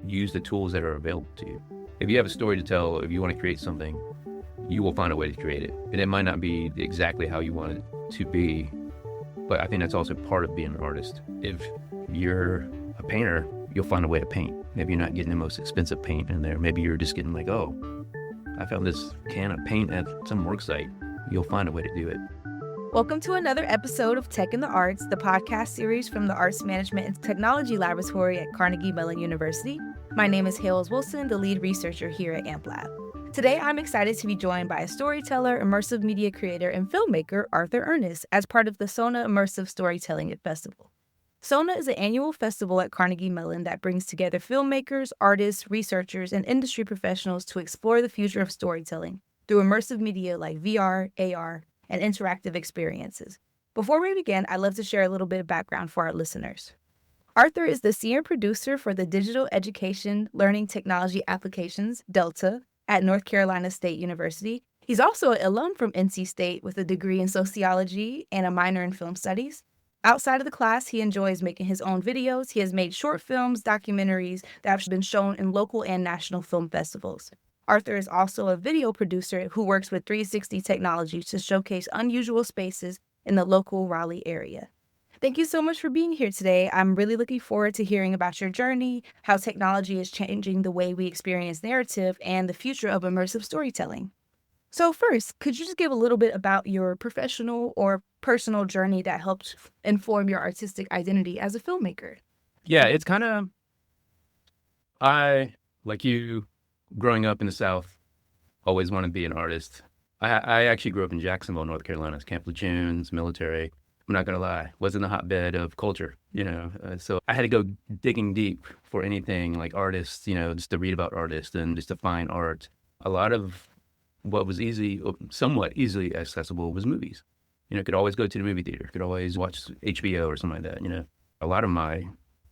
use the tools that are available to you. If you have a story to tell, if you want to create something, you will find a way to create it. And it might not be exactly how you want it to be, but I think that's also part of being an artist. If you're a painter, you'll find a way to paint. Maybe you're not getting the most expensive paint in there. Maybe you're just getting like, oh, I found this can of paint at some work site. You'll find a way to do it. Welcome to another episode of Tech in the Arts, the podcast series from the Arts Management and Technology Laboratory at Carnegie Mellon University. My name is Hales Wilson, the lead researcher here at AmpLab. Today, I'm excited to be joined by a storyteller, immersive media creator, and filmmaker, Arthur Earnest, as part of the SONA Immersive Storytelling Festival. SONA is an annual festival at Carnegie Mellon that brings together filmmakers, artists, researchers, and industry professionals to explore the future of storytelling through immersive media like VR, AR, and interactive experiences. Before we begin, I'd love to share a little bit of background for our listeners. Arthur is the senior producer for the Digital Education Learning Technology Applications, Delta, at North Carolina State University. He's also an alum from NC State with a degree in sociology and a minor in film studies. Outside of the class, he enjoys making his own videos. He has made short films, documentaries that have been shown in local and national film festivals. Arthur is also a video producer who works with 360 Technology to showcase unusual spaces in the local Raleigh area. Thank you so much for being here today. I'm really looking forward to hearing about your journey, how technology is changing the way we experience narrative, and the future of immersive storytelling. So first, could you just give a little bit about your professional or personal journey that helped inform your artistic identity as a filmmaker? Yeah, it's kind of, like you, growing up in the South, always wanted to be an artist. I actually grew up in Jacksonville, North Carolina. It's Camp Lejeune, military. I'm not going to lie, wasn't a hotbed of culture, so I had to go digging deep for anything like artists, just to read about artists and just to find art. A lot of what was somewhat easily accessible was movies. Could always go to the movie theater, could always watch HBO or something like that, A lot of my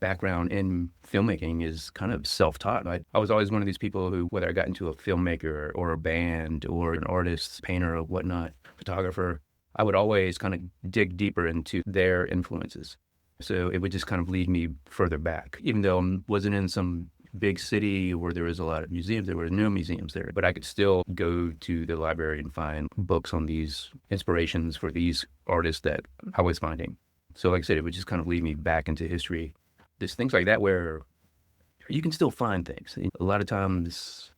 background in filmmaking is kind of self-taught. I was always one of these people who, whether I got into a filmmaker or a band or an artist, painter or whatnot, photographer, I would always kind of dig deeper into their influences. So it would just kind of lead me further back. Even though I wasn't in some big city where there was a lot of museums, there were no museums there, but I could still go to the library and find books on these inspirations for these artists that I was finding. So like I said, it would just kind of lead me back into history. There's things like that where you can still find things. A lot of times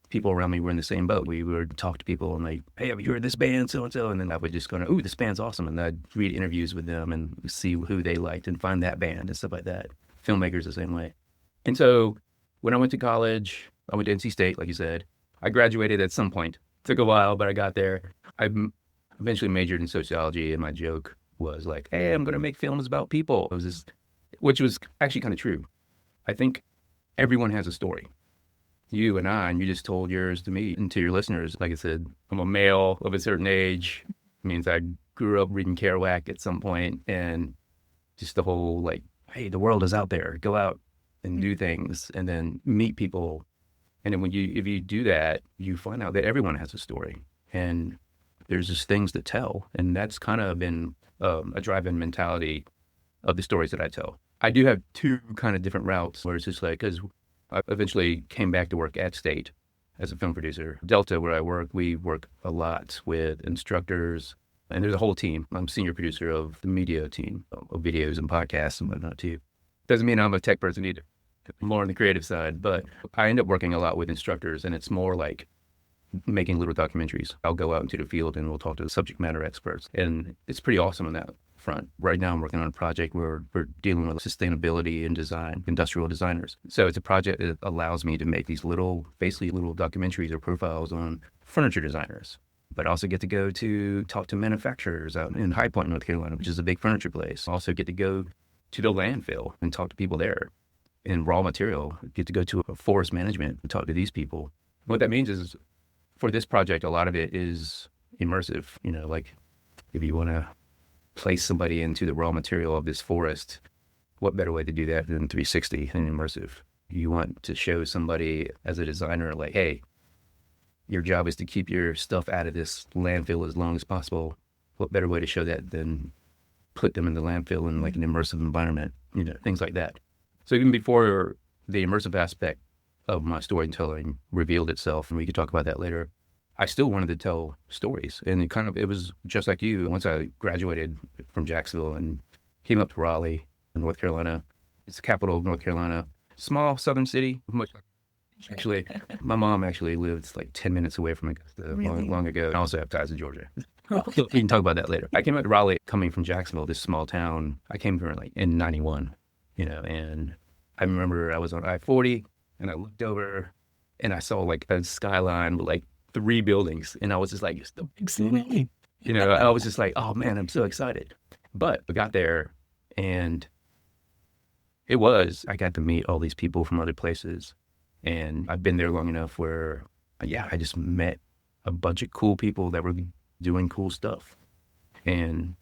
people around me were in the same boat. We would talk to people and like, hey, have you heard this band, so-and-so? And then I would just go, ooh, this band's awesome. And I'd read interviews with them and see who they liked and find that band and stuff like that. Filmmakers the same way. And so when I went to college, I went to NC State, like you said. I graduated at some point. Took a while, but I got there. I eventually majored in sociology, and my joke was like, hey, I'm going to make films about people. It was this, which was actually kind of true. I think everyone has a story. You and I, and you just told yours to me and to your listeners. Like I said, I'm a male of a certain age. It means I grew up reading Kerouac at some point, and just the whole like, hey, the world is out there. Go out and do things, and then meet people. And then if you do that, you find out that everyone has a story, and there's just things to tell. And that's kind of been a drive-in mentality of the stories that I tell. I do have two kind of different routes where it's just like, because I eventually came back to work at State as a film producer. Delta, where I work, we work a lot with instructors, and there's a whole team. I'm senior producer of the media team of videos and podcasts and whatnot too. Doesn't mean I'm a tech person either. I'm more on the creative side, but I end up working a lot with instructors, and it's more like making little documentaries. I'll go out into the field and we'll talk to the subject matter experts, and it's pretty awesome on that front. Right now I'm working on a project where we're dealing with sustainability and design, industrial designers. So it's a project that allows me to make these basically little documentaries or profiles on furniture designers, but also get to go to talk to manufacturers out in High Point, North Carolina, which is a big furniture place. Also get to go to the landfill and talk to people there in raw material, get to go to a forest management and talk to these people. What that means is for this project, a lot of it is immersive. Like if you want to place somebody into the raw material of this forest, what better way to do that than 360 and immersive? You want to show somebody as a designer, like, hey, your job is to keep your stuff out of this landfill as long as possible. What better way to show that than put them in the landfill in like an immersive environment, things like that. So even before the immersive aspect of my storytelling revealed itself, and we could talk about that later, I still wanted to tell stories. And it was just like you. Once I graduated from Jacksonville and came up to Raleigh, North Carolina, it's the capital of North Carolina, small southern city. Much actually, my mom actually lives like 10 minutes away from it Really? long ago. I also have ties to Georgia. We can talk about that later. I came out to Raleigh coming from Jacksonville, this small town. I came here like in 91, and I remember I was on I-40 and I looked over and I saw like a skyline with like 3 buildings. And I was just like, it's the big city. I was just like, oh man, I'm so excited. But I got there and I got to meet all these people from other places. And I've been there long enough where, yeah, I just met a bunch of cool people that were doing cool stuff. And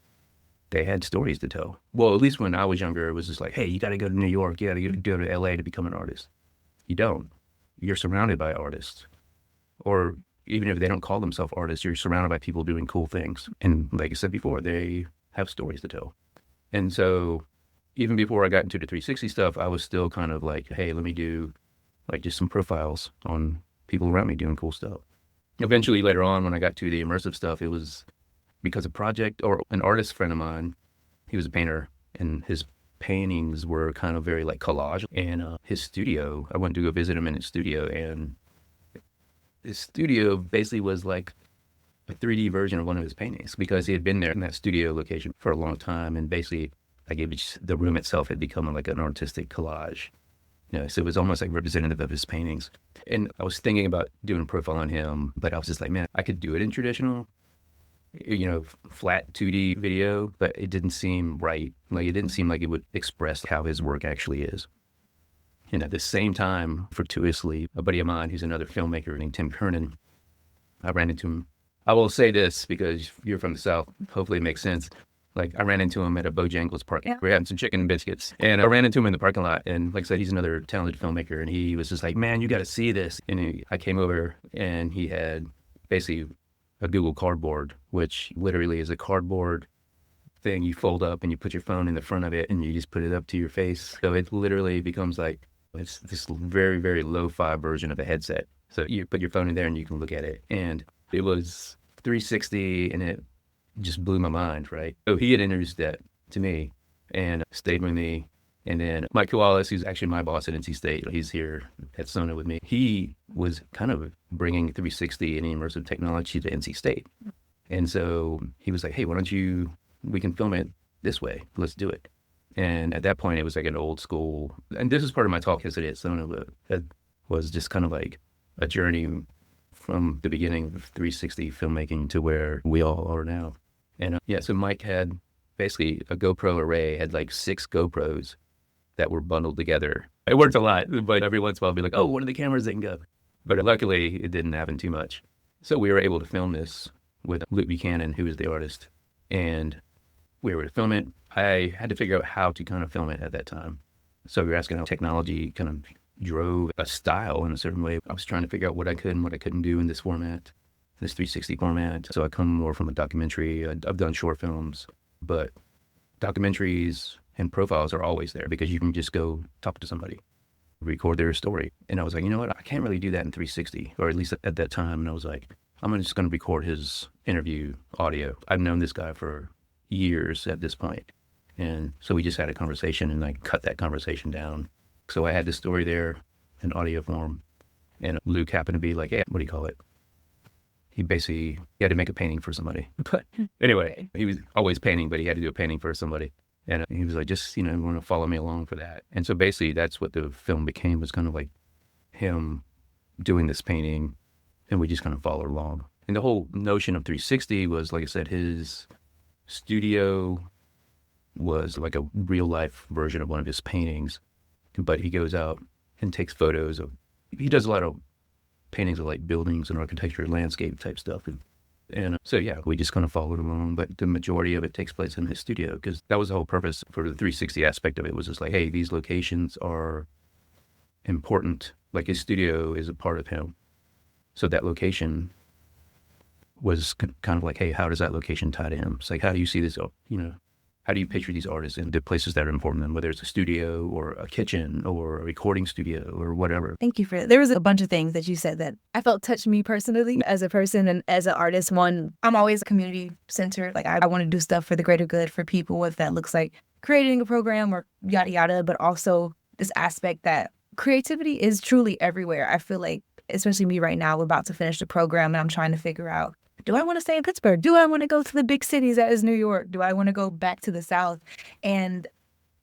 they had stories to tell. Well, at least when I was younger, it was just like, hey, you got to go to New York. You got to go to LA to become an artist. You don't. You're surrounded by artists. Or even if they don't call themselves artists, you're surrounded by people doing cool things. And like I said before, they have stories to tell. And so even before I got into the 360 stuff, I was still kind of like, hey, let me do like just some profiles on people around me doing cool stuff. Eventually, later on, when I got to the immersive stuff, it was because a project or an artist friend of mine, he was a painter, and his paintings were kind of very like collage. And his studio, I went to go visit him in his studio, and his studio basically was like a 3D version of one of his paintings because he had been there in that studio location for a long time. And basically, like the room itself had become like an artistic collage. So it was almost like representative of his paintings. And I was thinking about doing a profile on him, but I was just like, man, I could do it in traditional, flat 2D video, but it didn't seem right. Like it didn't seem like it would express how his work actually is. And at the same time, fortuitously, a buddy of mine who's another filmmaker named Tim Kernan, I ran into him. I will say this because you're from the South. Hopefully it makes sense. Like I ran into him at a Bojangles park. Yeah. We were having some chicken and biscuits. And I ran into him in the parking lot. And like I said, he's another talented filmmaker. And he was just like, man, you got to see this. And I came over and he had basically a Google Cardboard, which literally is a cardboard thing you fold up and you put your phone in the front of it and you just put it up to your face. So it literally becomes like, it's this very, very lo-fi version of a headset. So you put your phone in there and you can look at it. And it was 360 and it just blew my mind, right? So he had introduced that to me and stayed with me. And then Mike Koalas, who's actually my boss at NC State, he's here at Sona with me. He was kind of bringing 360 and immersive technology to NC State. And so he was like, hey, we can film it this way. Let's do it. And at that point, it was like an old school, and this is part of my talk yesterday at Sona, but it was just kind of like a journey from the beginning of 360 filmmaking to where we all are now. And so Mike had basically a GoPro array, had like 6 GoPros that were bundled together. It worked a lot, but every once in a while I'd be like, oh, what are the cameras that can go? But luckily it didn't happen too much. So we were able to film this with Luke Buchanan, who is the artist. And we were to film it. I had to figure out how to kind of film it at that time. So we were asking how technology kind of drove a style in a certain way. I was trying to figure out what I could and what I couldn't do in this format, this 360 format. So I come more from a documentary. I've done short films, but documentaries and profiles are always there because you can just go talk to somebody, record their story. And I was like, you know what? I can't really do that in 360, or at least at that time. And I was like, I'm just going to record his interview audio. I've known this guy for years at this point. And so we just had a conversation and I cut that conversation down. So I had the story there in audio form. And Luke happened to be like, hey, what do you call it? He had to make a painting for somebody. But anyway, he was always painting, but he had to do a painting for somebody. And he was like, just, want to follow me along for that. And so basically that's what the film became, was kind of like him doing this painting and we just kind of followed along. And the whole notion of 360 was, like I said, his studio was like a real life version of one of his paintings, but he goes out and takes photos of, he does a lot of paintings of like buildings and architecture, landscape type stuff. And so, yeah, we just kind of followed along, but the majority of it takes place in his studio because that was the whole purpose for the 360 aspect of it, was just like, hey, these locations are important. Like his studio is a part of him. So that location was kind of like, hey, how does that location tie to him? It's like, how do you see this, How do you picture these artists in the places that are important to them, whether it's a studio or a kitchen or a recording studio or whatever? Thank you for that. There was a bunch of things that you said that I felt touched me personally as a person and as an artist. One, I'm always community centered. Like I want to do stuff for the greater good for people, whether that looks like creating a program or yada yada, but also this aspect that creativity is truly everywhere. I feel like, especially me right now, we're about to finish the program and I'm trying to figure out, do I want to stay in Pittsburgh? Do I want to go to the big cities that is New York? Do I want to go back to the South? And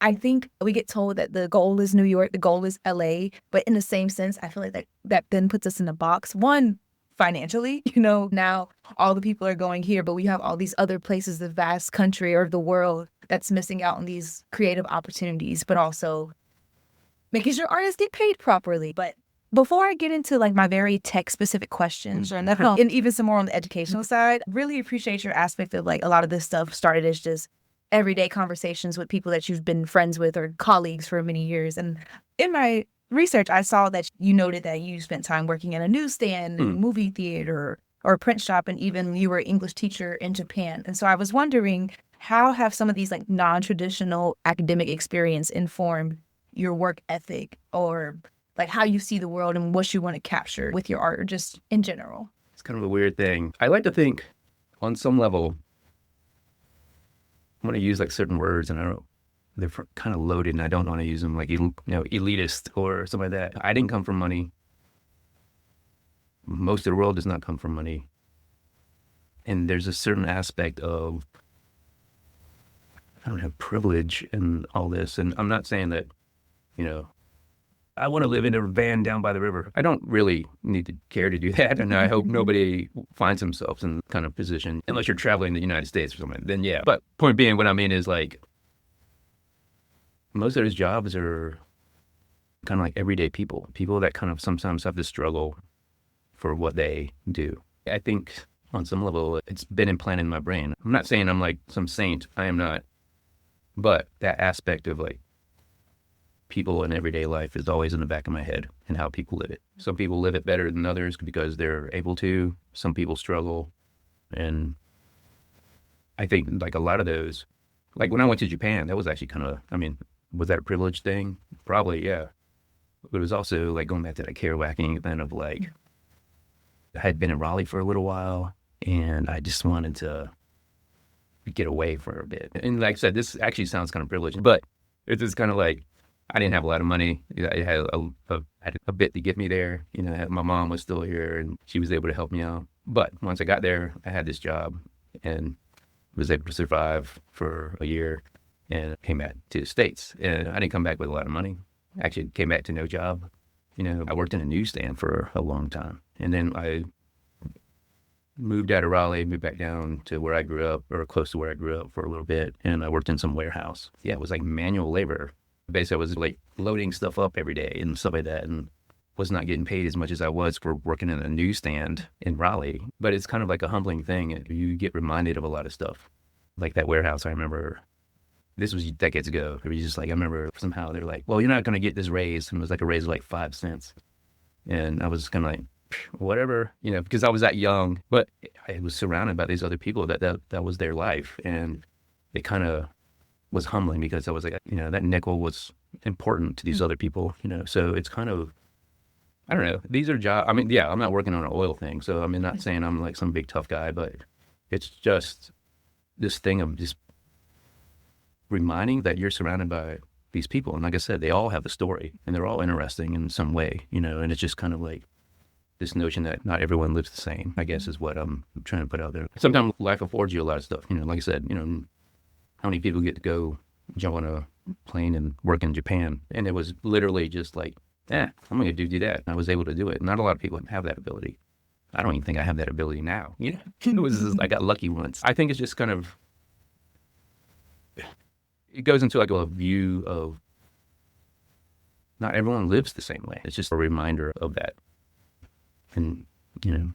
I think we get told that the goal is New York, the goal is LA, but in the same sense, I feel like that then puts us in a box. One, financially, now all the people are going here, but we have all these other places, the vast country or the world that's missing out on these creative opportunities, but also making sure artists get paid properly. But before I get into like my very tech specific questions and even some more on the educational side, really appreciate your aspect of like a lot of this stuff started as just everyday conversations with people that you've been friends with or colleagues for many years. And in my research, I saw that you noted that you spent time working in a newsstand, movie theater, or a print shop, and even you were an English teacher in Japan. And so I was wondering, how have some of these like non-traditional academic experience informed your work ethic or like how you see the world and what you want to capture with your art or just in general? It's kind of a weird thing. I like to think on some level, I'm going to use like certain words and they're kind of loaded and I don't want to use them like, elitist or something like that. I didn't come from money. Most of the world does not come from money. And there's a certain aspect of, I don't have privilege and all this. And I'm not saying that, I want to live in a van down by the river. I don't really need to care to do that. And I hope nobody finds themselves in that kind of position, unless you're traveling the United States or something, then yeah. But point being, what I mean is like, most of those jobs are kind of like everyday people that kind of sometimes have to struggle for what they do. I think on some level, it's been implanted in my brain. I'm not saying I'm like some saint. I am not. But that aspect of like, people in everyday life is always in the back of my head and how people live it. Some people live it better than others because they're able to. Some people struggle. And I think like a lot of those, like when I went to Japan, that was actually kind of, was that a privileged thing? Probably, yeah. But it was also like going back to that Kerouacian event of like, I had been in Raleigh for a little while and I just wanted to get away for a bit. And like I said, this actually sounds kind of privileged, but it's just kind of like, I didn't have a lot of money. I had a bit to get me there. My mom was still here and she was able to help me out. But once I got there, I had this job and was able to survive for a year and came back to the States. And I didn't come back with a lot of money. Actually, came back to no job. I worked in a newsstand for a long time. And then I moved out of Raleigh, moved back down to where I grew up or close to where I grew up for a little bit. And I worked in some warehouse. Yeah, it was like manual labor. Basically, I was like loading stuff up every day and stuff like that and was not getting paid as much as I was for working in a newsstand in Raleigh. But it's kind of like a humbling thing. You get reminded of a lot of stuff. Like that warehouse, I remember, this was decades ago. It was just like, I remember somehow they're like, well, you're not going to get this raise. And it was like a raise of like 5 cents. And I was kind of like, whatever, because I was that young. But I was surrounded by these other people that was their life. And it kind of was humbling because I was like, that nickel was important to these other people, so it's kind of, I don't know, these are jobs. Yeah, I'm not working on an oil thing. So I'm not saying I'm like some big tough guy, but it's just this thing of just reminding that you're surrounded by these people. And like I said, they all have a story and they're all interesting in some way, and it's just kind of like this notion that not everyone lives the same, I guess is what I'm trying to put out there. Sometimes life affords you a lot of stuff, like I said, how many people get to go jump on a plane and work in Japan? And it was literally just like, I'm going to do that. And I was able to do it. Not a lot of people have that ability. I don't even think I have that ability now. It was just, I got lucky once. I think it's just kind of, it goes into like a view of not everyone lives the same way. It's just a reminder of that. And,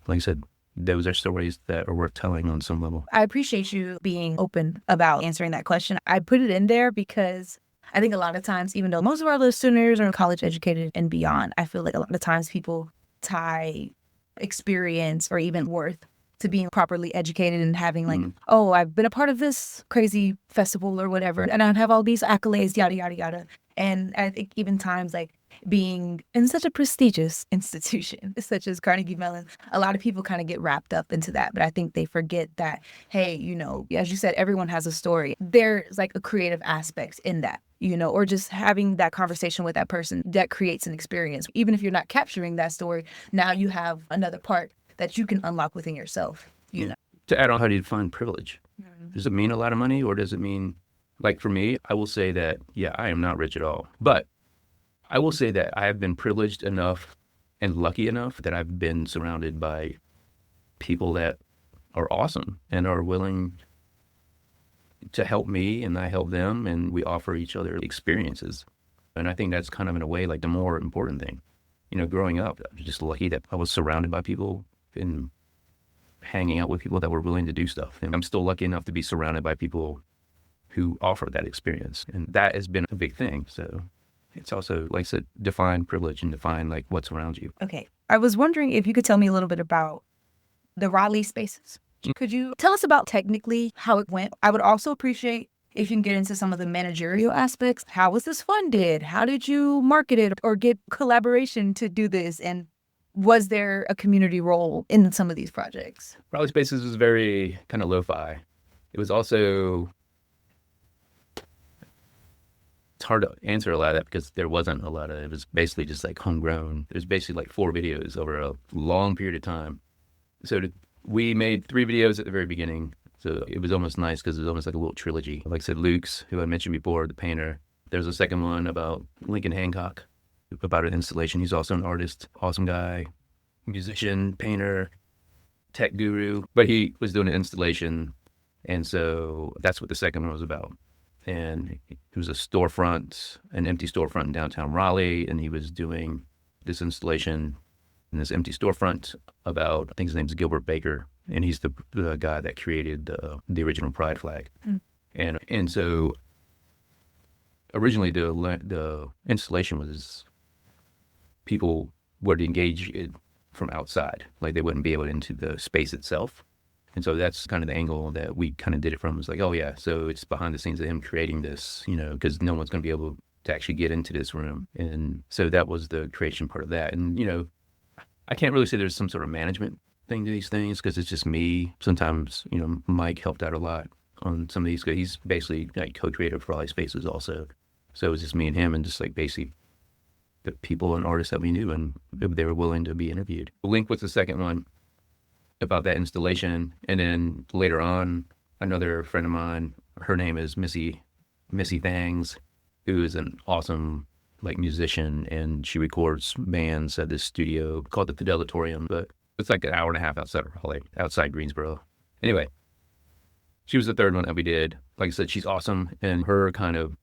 like I said, those are stories that are worth telling on some level. I appreciate you being open about answering that question. I put it in there because I think a lot of times, even though most of our listeners are college educated and beyond, I feel like a lot of times people tie experience or even worth to being properly educated and having like, oh, I've been a part of this crazy festival or whatever, and I have all these accolades, yada, yada, yada. And I think even times like being in such a prestigious institution such as Carnegie Mellon, a lot of people kind of get wrapped up into that. But I think they forget that, hey, as you said, everyone has a story. There's like a creative aspect in that, or just having that conversation with that person that creates an experience. Even if you're not capturing that story, now you have another part that you can unlock within yourself, To add on, how do you define privilege? Does it mean a lot of money, or does it mean, like for me, I will say that, yeah, I am not rich at all. But I will say that I have been privileged enough and lucky enough that I've been surrounded by people that are awesome and are willing to help me, and I help them, and we offer each other experiences. And I think that's kind of, in a way, like the more important thing. Growing up, I was just lucky that I was surrounded by people and hanging out with people that were willing to do stuff. And I'm still lucky enough to be surrounded by people who offer that experience. And that has been a big thing. So it's also, like I said, define privilege and define like what's around you. Okay. I was wondering if you could tell me a little bit about the Raleigh spaces. Could you tell us about technically how it went? I would also appreciate if you can get into some of the managerial aspects. How was this funded? How did you market it or get collaboration to do this? And was there a community role in some of these projects? Raleigh Spaces was very kind of lo-fi. It was also, it's hard to answer a lot of that because there wasn't a lot of, it was basically just like homegrown. There's basically like 4 videos over a long period of time. So we made 3 videos at the very beginning. So it was almost nice because it was almost like a little trilogy. Like I said, Luke's, who I mentioned before, the painter. There's a second one about Lincoln Hancock, about an installation. He's also an artist, awesome guy, musician, painter, tech guru. But he was doing an installation, and so that's what the second one was about. And it was a storefront, an empty storefront in downtown Raleigh, and he was doing this installation in this empty storefront about, I think his name's Gilbert Baker, and he's the guy that created the original Pride flag. And so originally the installation was people would engage it from outside, like they wouldn't be able into the space itself. And so that's kind of the angle that we kind of did it from. It was like, oh yeah, so it's behind the scenes of him creating this, because no one's going to be able to actually get into this room. And so that was the creation part of that. And, I can't really say there's some sort of management thing to these things because it's just me. Sometimes, Mike helped out a lot on some of these. He's basically like co-creator for Raleigh Spaces also. So it was just me and him and just like basically the people and artists that we knew, and they were willing to be interviewed. Link was the second one about that installation. And then later on, another friend of mine, her name is Missy Thangs, who is an awesome musician, and she records bands at this studio called the Fidelatorium, but it's like an hour and a half outside of Raleigh, outside Greensboro. Anyway, she was the third one that we did. Like I said, she's awesome, and her kind of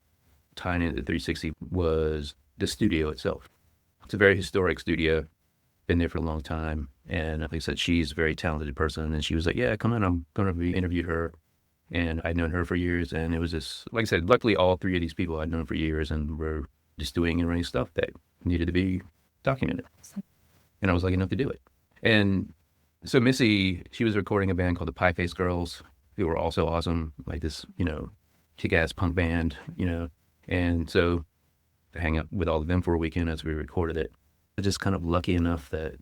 tying into 360 was the studio itself. It's a very historic studio, been there for a long time, and like I said, she's a very talented person, and she was like, yeah, come on, I'm going to be interviewed her. And I'd known her for years, and it was just, like I said, luckily all 3 of these people I'd known for years, and were just doing and running stuff that needed to be documented. And I was lucky enough to do it. And so Missy, she was recording a band called the Pie Face Girls, who were also awesome, like this, kick-ass punk band, And so I hang out with all of them for a weekend as we recorded it. I was just kind of lucky enough that,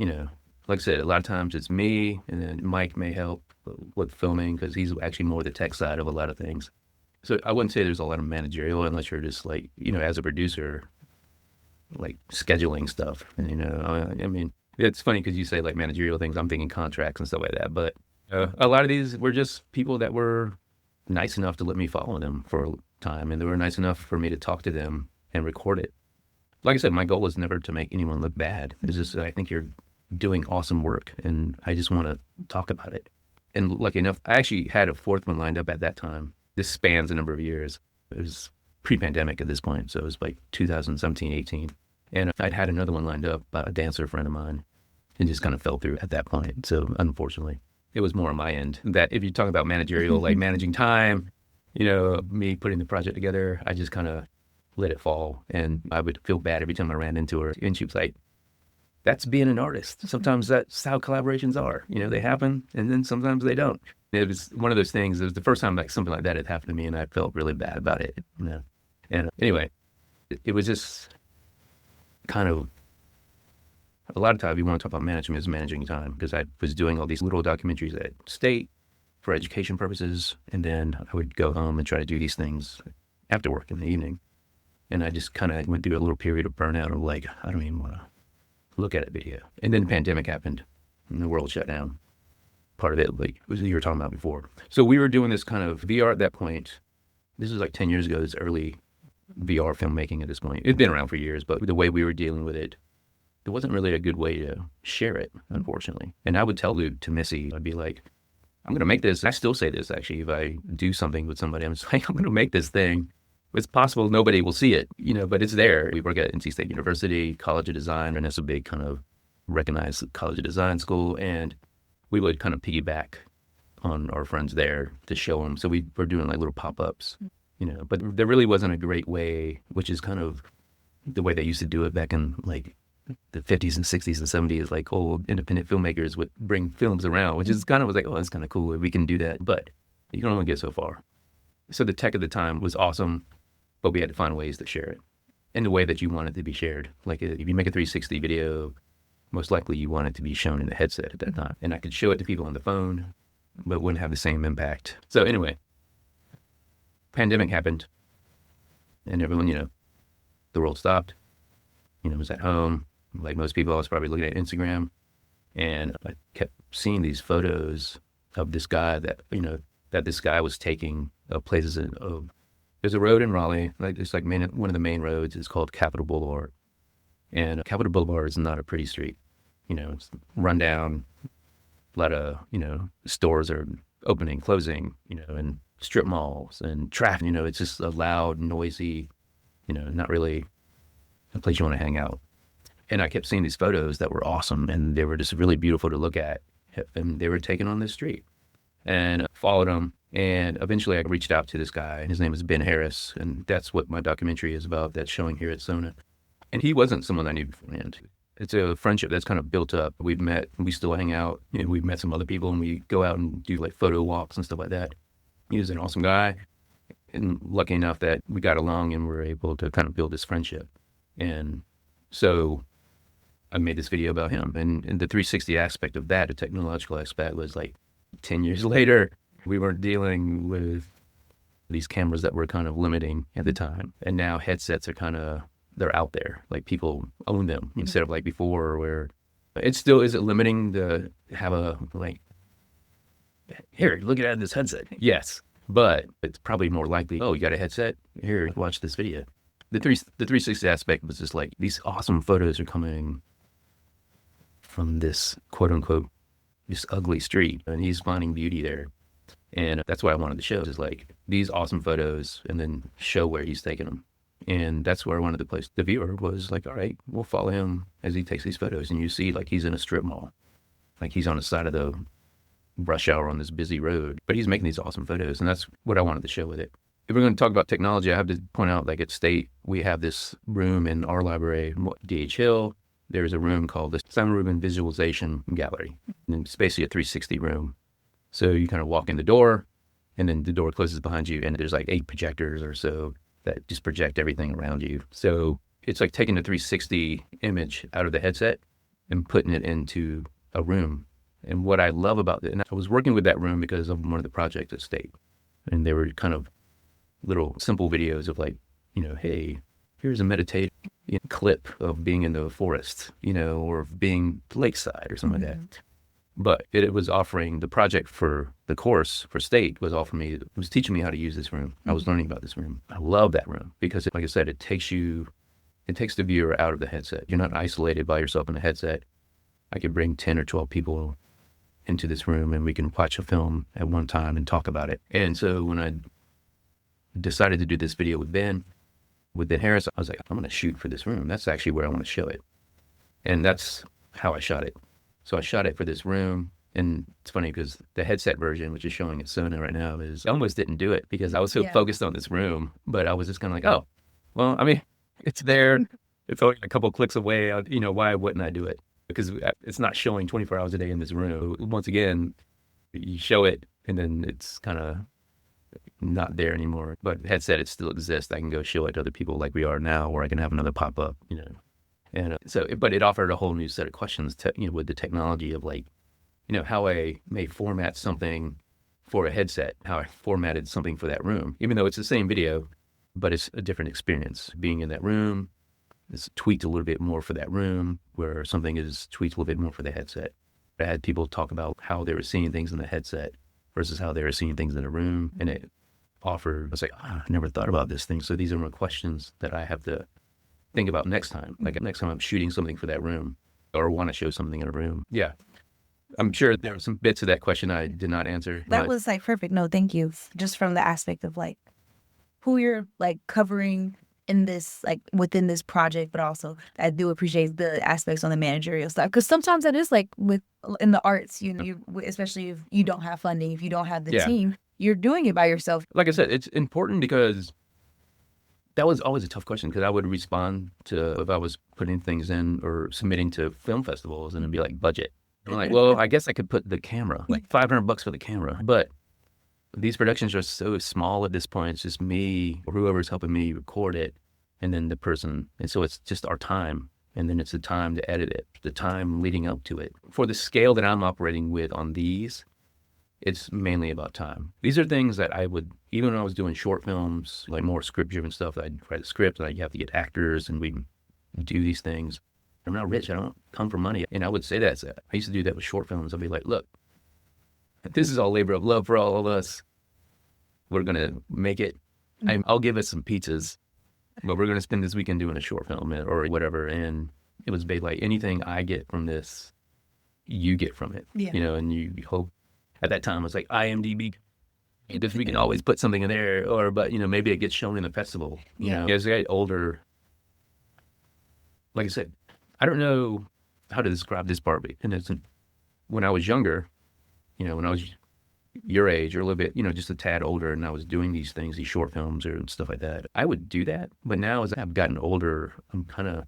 like I said, a lot of times it's me, and then Mike may help with filming because he's actually more the tech side of a lot of things. So I wouldn't say there's a lot of managerial unless you're just like, as a producer, like scheduling stuff. And, I mean, it's funny because you say like managerial things. I'm thinking contracts and stuff like that. But a lot of these were just people that were nice enough to let me follow them for a time. And they were nice enough for me to talk to them and record it. Like I said, my goal was never to make anyone look bad. It's just I think you're doing awesome work, and I just want to talk about it. And lucky enough, I actually had a fourth one lined up at that time. This spans a number of years. It was pre-pandemic at this point, so it was like 2017, 18. And I'd had another one lined up by a dancer friend of mine, and just kind of fell through at that point. So unfortunately, it was more on my end. That if you talk about managerial, like managing time, me putting the project together, I just kind of let it fall. And I would feel bad every time I ran into her. And she was like, that's being an artist. Sometimes that's how collaborations are. They happen, and then sometimes they don't. It was one of those things. It was the first time like something like that had happened to me, and I felt really bad about it. And anyway, it was just kind of a lot of time. You want to talk about management is managing time, because I was doing all these little documentaries at state for education purposes, and then I would go home and try to do these things after work in the evening. And I just kind of went through a little period of burnout of like, I don't even want to look at a video. And then the pandemic happened and the world shut down. Part of it, like, was what you were talking about before. So we were doing this kind of VR at that point. This was like 10 years ago, this early VR filmmaking at this point. It'd been around for years, but the way we were dealing with it, there wasn't really a good way to share it, unfortunately. And I would tell Luke to Missy, I'd be like, I'm going to make this. I still say this, actually, if I do something with somebody, I'm just like, I'm going to make this thing. It's possible nobody will see it, but it's there. We work at NC State University, College of Design, and that's a big kind of recognized College of Design school. And we would kind of piggyback on our friends there to show them. So we were doing like little pop-ups, but there really wasn't a great way, which is kind of the way they used to do it back in like the 50s and 60s and 70s, like old independent filmmakers would bring films around, which is kind of was like, oh, that's kind of cool. We can do that. But you can only get so far. So the tech at the time was awesome, but we had to find ways to share it in the way that you want it to be shared. Like if you make a 360 video, most likely you want it to be shown in the headset at that time. And I could show it to people on the phone, but it wouldn't have the same impact. So anyway, pandemic happened and everyone, the world stopped, was at home. Like most people, I was probably looking at Instagram, and I kept seeing these photos of this guy that this guy was taking of places of. There's a road in Raleigh, like it's like one of the main roads is called Capitol Boulevard, and Capitol Boulevard is not a pretty street. It's run down. A lot of stores are opening, closing, and strip malls and traffic. It's just a loud, noisy, not really a place you want to hang out. And I kept seeing these photos that were awesome, and they were just really beautiful to look at. And they were taken on this street, and I followed them. And eventually I reached out to this guy. His name is Ben Harris, and that's what my documentary is about. That's showing here at Sona. And he wasn't someone I knew beforehand. It's a friendship that's kind of built up. We've met, we still hang out. We've met some other people, and we go out and do like photo walks and stuff like that. He was an awesome guy, and lucky enough that we got along and were able to kind of build this friendship. And so I made this video about him, and the 360 aspect of that, the technological aspect, was like 10 years later, we weren't dealing with these cameras that were kind of limiting at the time. And now headsets are they're out there. Like people own them instead of like before where it still is it limiting to have a like, here, look at this headset. Yes, but it's probably more likely, oh, you got a headset? Here, watch this video. The 360 aspect was just like these awesome photos are coming from this quote unquote, this ugly street, and he's finding beauty there. And that's why I wanted to show is like these awesome photos and then show where he's taking them. And that's where I wanted to place the viewer was like, all right, we'll follow him as he takes these photos. And you see like he's in a strip mall, like he's on the side of the rush hour on this busy road, but he's making these awesome photos. And that's what I wanted to show with it. If we're going to talk about technology, I have to point out like at State, we have this room in our library, D.H. Hill. There's a room called the Simon Rubin Visualization Gallery. And it's basically a 360 room. So you kind of walk in the door, and then the door closes behind you, and there's like 8 projectors or so that just project everything around you. So it's like taking the 360 image out of the headset and putting it into a room. And what I love about it, and I was working with that room because of one of the projects at State, and they were kind of little simple videos of like, hey, here's a meditative clip of being in the forest, or of being lakeside or something like that. But it was offering the project for the course for State was teaching me how to use this room. I was learning about this room. I love that room because, like I said, it takes the viewer out of the headset. You're not isolated by yourself in a headset. I could bring 10 or 12 people into this room and we can watch a film at one time and talk about it. And so when I decided to do this video with Ben Harris, I was like, I'm going to shoot for this room. That's actually where I want to show it. And that's how I shot it. So I shot it for this room, and it's funny because the headset version, which is showing at Sona right now, I almost didn't do it because I was so focused on this room, but I was just kind of like, oh, well, I mean, it's there. It's only a couple clicks away. Why wouldn't I do it? because it's not showing 24 hours a day in this room. Once again, you show it and then it's kind of not there anymore. But the headset, it still exists. I can go show it to other people like we are now, or I can have another pop up, And but it offered a whole new set of questions, with the technology of like, how I may format something for a headset, how I formatted something for that room, even though it's the same video, but it's a different experience. Being in that room is tweaked a little bit more for that room, where something is tweaked a little bit more for the headset. I had people talk about how they were seeing things in the headset versus how they were seeing things in the room. And it offered, I was like, I never thought about this thing. So these are more questions that I have to think about next time. Like next time I'm shooting something for that room or want to show something in a room. Yeah. I'm sure there were some bits of that question I did not answer. That was like perfect. No, thank you. Just from the aspect of like who you're like covering in this, like within this project, but also I do appreciate the aspects on the managerial stuff. Because sometimes that is like in the arts, especially if you don't have funding, if you don't have the team, you're doing it by yourself. Like I said, it's important because that was always a tough question, because I would respond to if I was putting things in or submitting to film festivals, and it'd be like budget. I'm like, well, I guess I could put the camera, like $500 for the camera. But these productions are so small at this point. It's just me or whoever's helping me record it, and then the person. And so it's just our time. And then it's the time to edit it, the time leading up to it. For the scale that I'm operating with on these, it's mainly about time. These are things that I would, even when I was doing short films, like more script-driven stuff, I'd write a script and I'd have to get actors and we do these things. I'm not rich. I don't come from money. And I would say that. I used to do that with short films. I'd be like, look, this is all labor of love for all of us. We're going to make it. I'll give us some pizzas, but we're going to spend this weekend doing a short film or whatever. And it was based like anything I get from this, you get from it. Yeah. And you hope at that time it was like IMDb. If we can always put something in there, but maybe it gets shown in a festival. As I get older, like I said, I don't know how to describe this part, and it's when I was younger, when I was your age or a little bit, just a tad older, and I was doing these things, these short films or stuff like that, I would do that. But now as I've gotten older, I'm kind of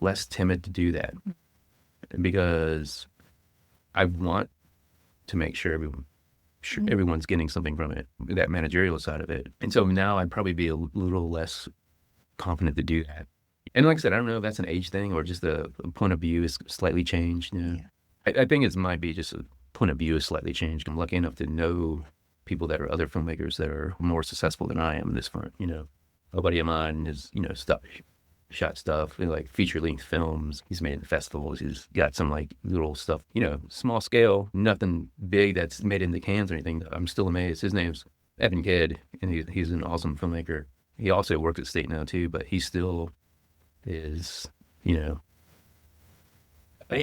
less timid to do that because I want to make sure everyone's getting something from it, that managerial side of it. And so now I'd probably be a little less confident to do that. And like I said, I don't know if that's an age thing or just the point of view is slightly changed. I think it might be just a point of view is slightly changed. I'm lucky enough to know people that are other filmmakers that are more successful than I am in this front. A buddy of mine is, shot stuff, like feature-length films. He's made it in festivals. He's got some like little stuff, small scale, nothing big that's made in the cans or anything. I'm still amazed. His name's Evan Kidd, and he's an awesome filmmaker. He also works at State now too, but he still is, hey,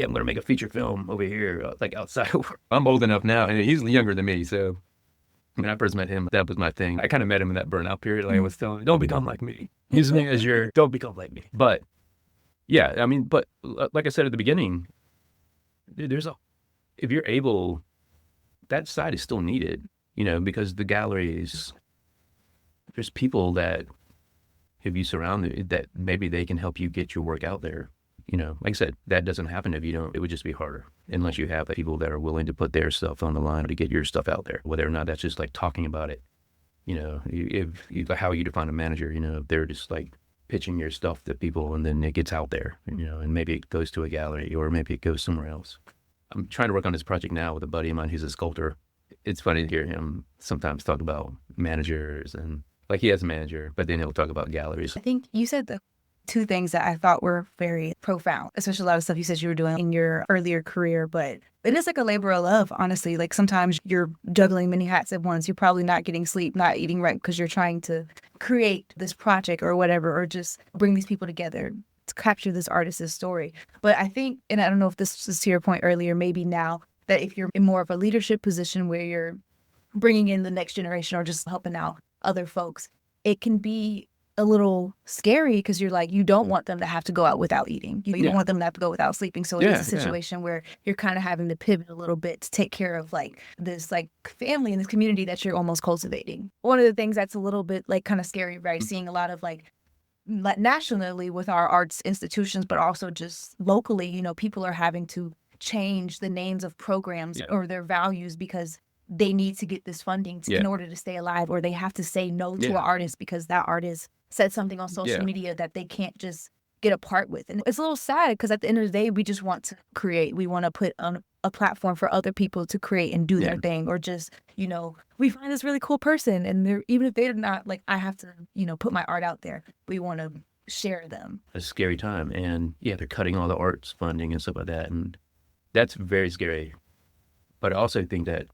I'm going to make a feature film over here, like outside. I'm old enough now, and he's younger than me, so when I first met him, that was my thing. I kind of met him in that burnout period. Like I was telling him, don't become like me. His name is don't become like me. But yeah, I mean, but like I said at the beginning, if you're able, that side is still needed, because the galleries, there's people that if you surround it, that maybe they can help you get your work out there. Like I said, that doesn't happen if you don't. It would just be harder unless you have people that are willing to put their stuff on the line to get your stuff out there. Whether or not that's just like talking about it, how you define a manager. If they're just like pitching your stuff to people and then it gets out there, and maybe it goes to a gallery or maybe it goes somewhere else. I'm trying to work on this project now with a buddy of mine who's a sculptor. It's funny to hear him sometimes talk about managers and like he has a manager, but then he'll talk about galleries. I think you said the two things that I thought were very profound, especially a lot of stuff you said you were doing in your earlier career, but it is like a labor of love, honestly. Like sometimes you're juggling many hats at once. You're probably not getting sleep, not eating right because you're trying to create this project or whatever, or just bring these people together to capture this artist's story. But I think, and I don't know if this was to your point earlier, maybe now that if you're in more of a leadership position where you're bringing in the next generation or just helping out other folks, it can be a little scary because you're like, you don't want them to have to go out without eating. You don't want them to have to go without sleeping. So it's a situation where you're kind of having to pivot a little bit to take care of like this like family and this community that you're almost cultivating. One of the things that's a little bit like kind of scary, right? Seeing a lot of like nationally with our arts institutions, but also just locally, people are having to change the names of programs or their values because they need to get this funding in order to stay alive, or they have to say no to an artist because that artist said something on social media that they can't just get a part with. And it's a little sad because at the end of the day, we just want to create. We want to put on a platform for other people to create and do their thing, or just, we find this really cool person and they're, even if they're not like, I have to, put my art out there, we want to share them. A scary time. And they're cutting all the arts funding and stuff like that. And that's very scary. But I also think that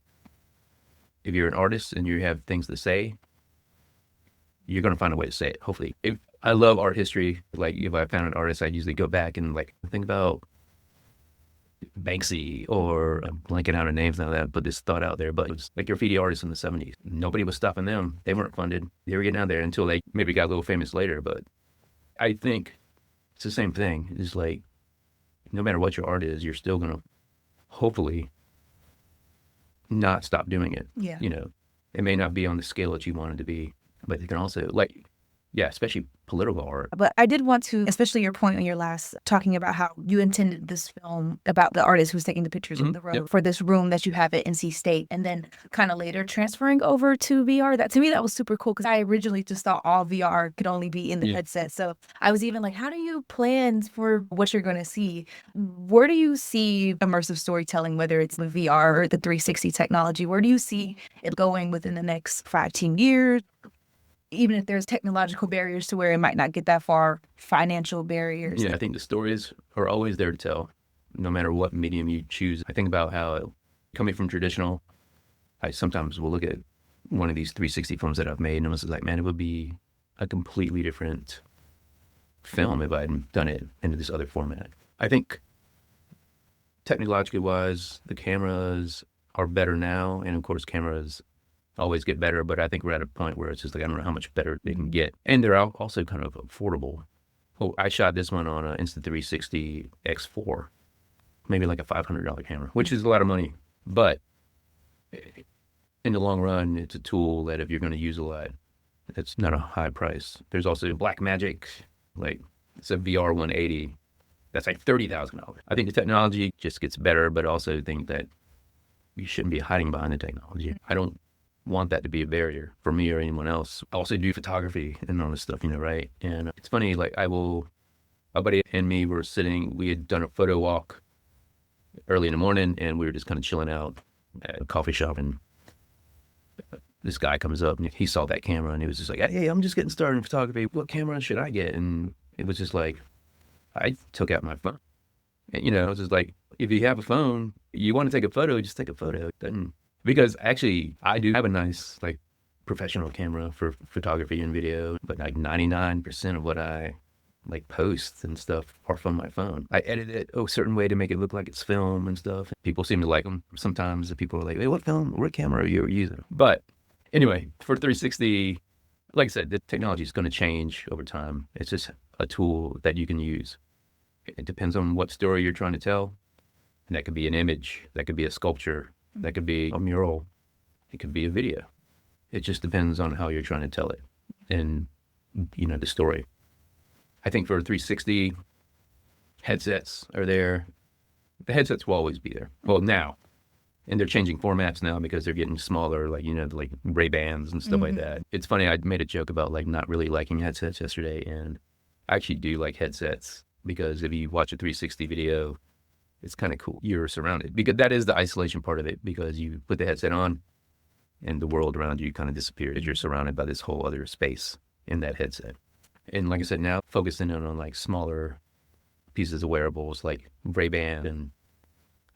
if you're an artist and you have things to say, you're going to find a way to say it, hopefully. If I love art history, like if I found an artist, I'd usually go back and like think about Banksy, or I'm blanking out of names now that, but this thought out there, but it was like graffiti artists in the 70s. Nobody was stopping them. They weren't funded. They were getting out there until they maybe got a little famous later. But I think it's the same thing. It's like, no matter what your art is, you're still going to hopefully not stop doing it. Yeah. It may not be on the scale that you want it to be, but you can also especially political art. But I did want to, especially your point on your last, talking about how you intended this film about the artist who's taking the pictures of the road for this room that you have at NC State, and then kind of later transferring over to VR. That, to me, that was super cool, because I originally just thought all VR could only be in the headset. So I was even like, how do you plan for what you're going to see? Where do you see immersive storytelling, whether it's the VR or the 360 technology? Where do you see it going within the next 5-10 years? Even if there's technological barriers to where it might not get that far, financial barriers. Yeah, I think the stories are always there to tell, no matter what medium you choose. I think about how, coming from traditional, I sometimes will look at one of these 360 films that I've made, and I was like, man, it would be a completely different film if I had done it into this other format. I think technologically wise, the cameras are better now, and of course cameras always get better, but I think we're at a point where it's just like, I don't know how much better they can get. And they're also kind of affordable. Well, I shot this one on an Insta360 X4, maybe like a $500 camera, which is a lot of money. But in the long run, it's a tool that if you're going to use a lot, it's not a high price. There's also Blackmagic, like it's a VR 180. That's like $30,000. I think the technology just gets better, but also think that you shouldn't be hiding behind the technology. I don't want that to be a barrier for me or anyone else. I also do photography and all this stuff, right? And it's funny, like my buddy and me were we had done a photo walk early in the morning, and we were just kind of chilling out at a coffee shop, and this guy comes up and he saw that camera and he was just like, hey, I'm just getting started in photography. What camera should I get? And it was just like, I took out my phone. And, it was just like, if you have a phone, you want to take a photo, just take a photo. Because actually, I do have a nice, like, professional camera for photography and video, but like 99% of what I, like, post and stuff are from my phone. I edit it a certain way to make it look like it's film and stuff. People seem to like them. Sometimes the people are like, hey, what camera are you using? But anyway, for 360, like I said, the technology is going to change over time. It's just a tool that you can use. It depends on what story you're trying to tell. And that could be an image, that could be a sculpture, that could be a mural. It could be a video. It just depends on how you're trying to tell it and, the story. I think for 360, headsets are there. The headsets will always be there. Well, now. And they're changing formats now because they're getting smaller, like, like Ray-Bans and stuff like that. It's funny, I made a joke about, like, not really liking headsets yesterday. And I actually do like headsets because if you watch a 360 video, it's kind of cool. You're surrounded, because that is the isolation part of it, because you put the headset on and the world around you kind of disappears. You're surrounded by this whole other space in that headset. And like I said, now focusing on like smaller pieces of wearables like Ray-Ban, and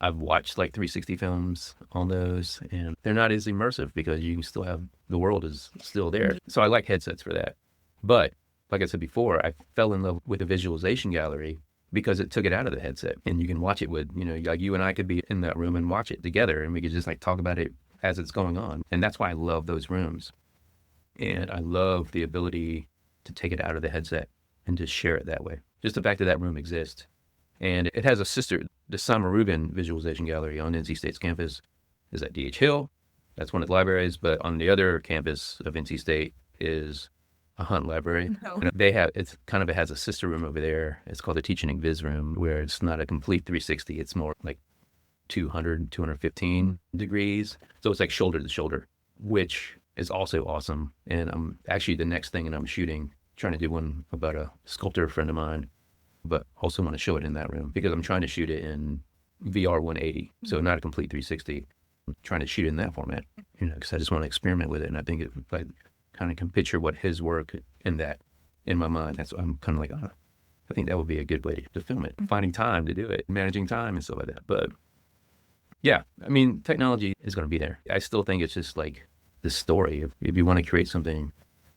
I've watched like 360 films on those, and they're not as immersive because you can still have, the world is still there. So I like headsets for that. But like I said before, I fell in love with the visualization gallery because it took it out of the headset, and you can watch it with, like you and I could be in that room and watch it together, and we could just like talk about it as it's going on. And that's why I love those rooms. And I love the ability to take it out of the headset and just share it that way. Just the fact that room exists. And it has a sister, the Sama Rubin Visualization Gallery on NC State's campus is at DH Hill. That's one of the libraries. But on the other campus of NC State is a hunt library. No. And they have, it's kind of, it has a sister room over there. It's called the Teaching and Viz room, where it's not a complete 360. It's more like 200, 215 degrees. So it's like shoulder to shoulder, which is also awesome. And I'm actually the next thing, and I'm shooting, trying to do one about a sculptor friend of mine, but also want to show it in that room because I'm trying to shoot it in VR 180. So not a complete 360. I'm trying to shoot it in that format, because I just want to experiment with it. And I think if I kind of can picture what his work in my mind, that's what I'm kind of like, oh, I think that would be a good way to film it. Finding time to do it, managing time and stuff like that. But yeah, I mean, technology is going to be there. I still think it's just like the story. If you want to create something,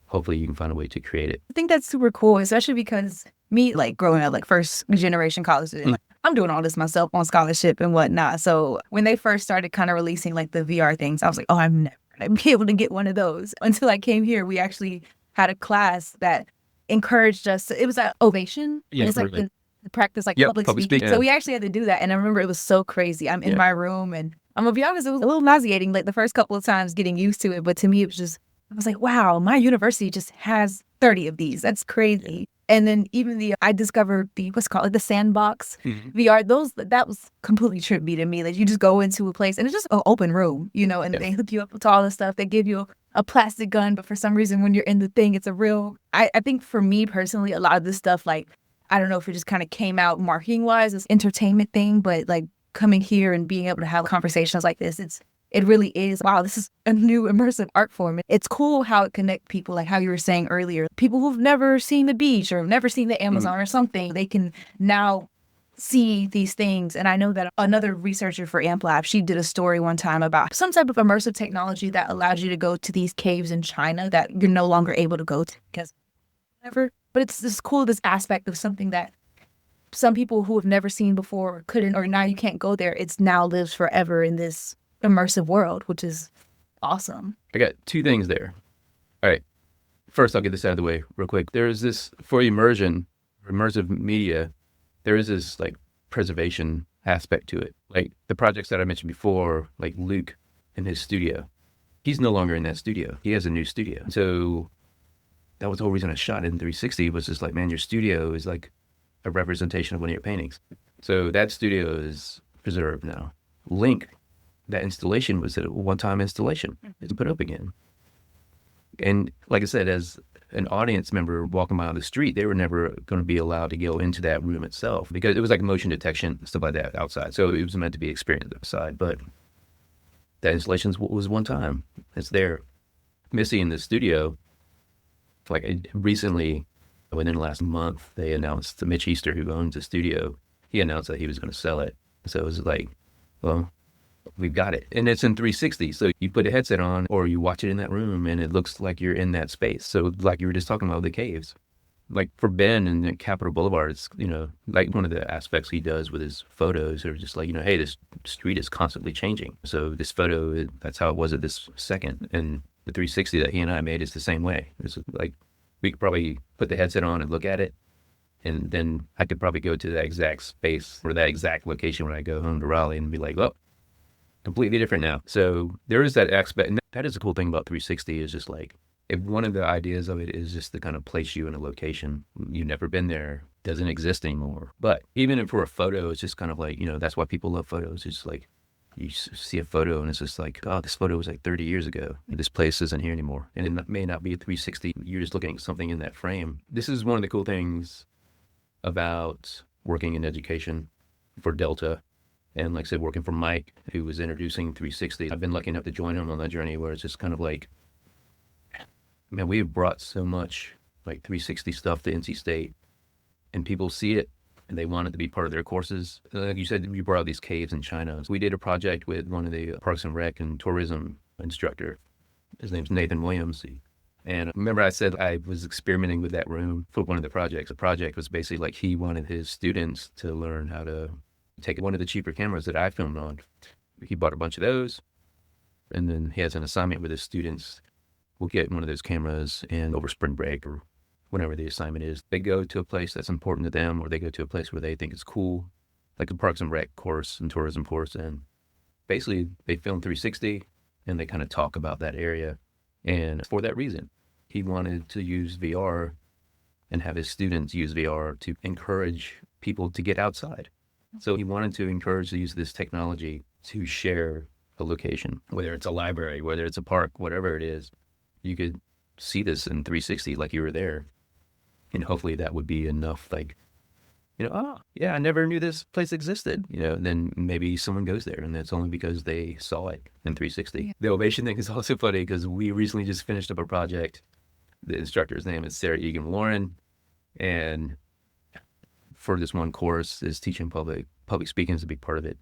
hopefully you can find a way to create it. I think that's super cool, especially because me, like growing up, like first generation college student, like, I'm doing all this myself on scholarship and whatnot. So when they first started kind of releasing like the VR things, I was like, oh, I'm never going to be able to get one of those. Until I came here, we actually had a class that encouraged us. It was an ovation. Yeah, it's like really. the practice, like Yep, public public speaking. speaking, So yeah. we actually had to do that. And I remember it was so crazy. I'm in Yeah. my room, and I'm going to be honest, it was a little nauseating, like the first couple of times getting used to it. But to me, it was just, I was like, wow, my university just has 30 of these. That's crazy. And then even I discovered what's called like the sandbox VR. That was completely trippy to me. Like you just go into a place and it's just an open room, and Yeah. they hook you up with all this stuff. They give you a plastic gun, but for some reason when you're in the thing, it's a real, I think for me personally, a lot of this stuff, like, I don't know if it just kind of came out marketing wise as entertainment thing, but like coming here and being able to have conversations like this, it really is, wow, this is a new immersive art form. It's cool how it connects people, like how you were saying earlier. People who've never seen the beach or never seen the Amazon or something, they can now see these things. And I know that another researcher for AmpLab, she did a story one time about some type of immersive technology that allows you to go to these caves in China that you're no longer able to go to because whatever. But it's this cool, this aspect of something that some people who have never seen before or couldn't, or now you can't go there, it's now lives forever in this immersive world, which is awesome. I got two things there. All right. First, I'll get this out of the way real quick. There is this, for immersive media, there is this like preservation aspect to it. Like the projects that I mentioned before, like Luke in his studio, he's no longer in that studio. He has a new studio. So that was the whole reason I shot it in 360 was just like, man, your studio is like a representation of one of your paintings. So that studio is preserved now. Link, that installation was a one-time installation. It's put up again. And like I said, as an audience member walking by on the street, they were never going to be allowed to go into that room itself because it was like motion detection, stuff like that outside. So it was meant to be experienced outside. But that installation was one time. It's there. Missy in the studio, like recently, within the last month, they announced to Mitch Easter, who owns the studio, he announced that he was going to sell it. So it was like, well, we've got it. And it's in 360. So you put a headset on or you watch it in that room and it looks like you're in that space. So like you were just talking about the caves. Like for Ben and Capitol Boulevard, it's, like one of the aspects he does with his photos are just like, hey, this street is constantly changing. So this photo, that's how it was at this second. And the 360 that he and I made is the same way. It's like we could probably put the headset on and look at it. And then I could probably go to that exact space or that exact location when I go home to Raleigh and be like, oh, completely different now. So there is that aspect. And that is the cool thing about 360 is just like, if one of the ideas of it is just to kind of place you in a location, you've never been there, doesn't exist anymore. But even if for a photo, it's just kind of like, that's why people love photos. It's like you see a photo and it's just like, oh, this photo was like 30 years ago. And this place isn't here anymore. And it may not be a 360. You're just looking at something in that frame. This is one of the cool things about working in education for Delta. And like I said, working for Mike, who was introducing 360. I've been lucky enough to join him on that journey where it's just kind of like, man, we have brought so much like 360 stuff to NC State and people see it and they want it to be part of their courses. Like you said, you brought out these caves in China. So we did a project with one of the Parks and Rec and tourism instructor. His name's Nathan Williams. And remember I said I was experimenting with that room for one of the projects. The project was basically like he wanted his students to learn how to take one of the cheaper cameras that I filmed on. He bought a bunch of those. And then he has an assignment with his students. We'll get one of those cameras and over spring break or whenever the assignment is, they go to a place that's important to them or they go to a place where they think is cool, like the Parks and Rec course and tourism course. And basically they film 360 and they kind of talk about that area. And for that reason, he wanted to use VR and have his students use VR to encourage people to get outside. So he wanted to encourage the use of this technology to share a location, whether it's a library, whether it's a park, whatever it is. You could see this in 360 like you were there. And hopefully that would be enough, like, oh, yeah, I never knew this place existed. And then maybe someone goes there and that's only because they saw it in 360. Yeah. The ovation thing is also funny because we recently just finished up a project. The instructor's name is Sarah Egan Lauren. And for this one course is teaching public speaking is a big part of it.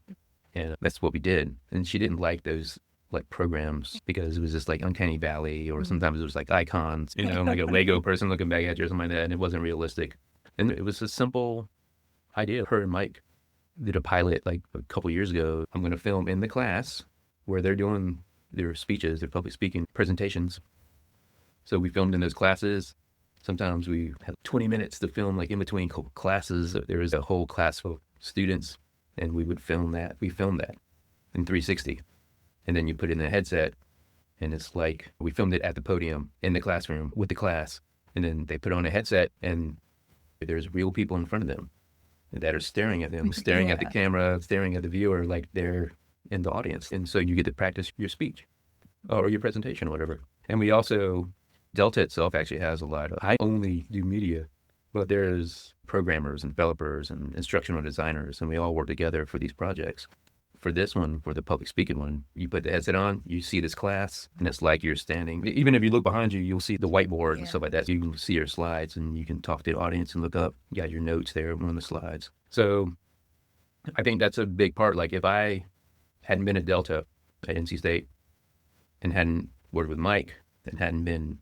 And that's what we did. And she didn't like those like programs because it was just like Uncanny Valley, or sometimes it was like icons, like a Lego person looking back at you or something like that. And it wasn't realistic. And it was a simple idea. Her and Mike did a pilot like a couple years ago. I'm going to film in the class where they're doing their speeches, their public speaking presentations. So we filmed in those classes. Sometimes we have 20 minutes to film like in between classes. There was a whole class full of students and we would film that. We filmed that in 360. And then you put it in a headset and it's like we filmed it at the podium in the classroom with the class. And then they put on a headset and there's real people in front of them that are staring at them, staring at the camera, staring at the viewer like they're in the audience. And so you get to practice your speech or your presentation or whatever. And we also, Delta itself actually has a lot of, I only do media, but there's programmers and developers and instructional designers, and we all work together for these projects. For this one, for the public speaking one, you put the headset on, you see this class, and it's like you're standing. Even if you look behind you, you'll see the whiteboard and stuff like that. So you can see your slides and you can talk to the audience and look up. You got your notes there on the slides. So I think that's a big part. Like if I hadn't been at Delta at NC State and hadn't worked with Mike and hadn't been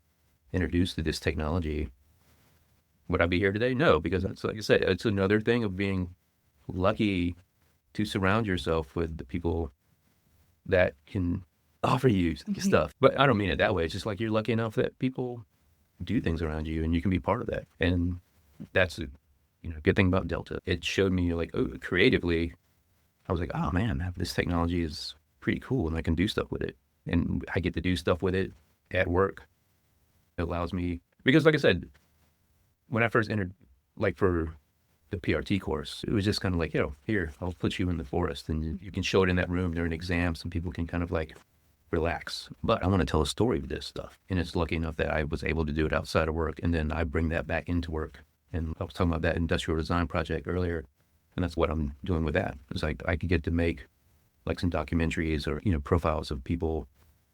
introduced to this technology, would I be here today? No, because that's, like I said, it's another thing of being lucky to surround yourself with the people that can offer you stuff. But I don't mean it that way. It's just like you're lucky enough that people do things around you and you can be part of that. And that's a good thing about Delta. It showed me like, creatively, I was like, oh man, this technology is pretty cool and I can do stuff with it. And I get to do stuff with it at work. It allows me, because like I said, when I first entered, like for the PRT course, it was just kind of like, here, I'll put you in the forest and you can show it in that room during exams and people can kind of like relax. But I want to tell a story with this stuff. And it's lucky enough that I was able to do it outside of work. And then I bring that back into work. And I was talking about that industrial design project earlier. And that's what I'm doing with that. It's like I could get to make like some documentaries or, profiles of people,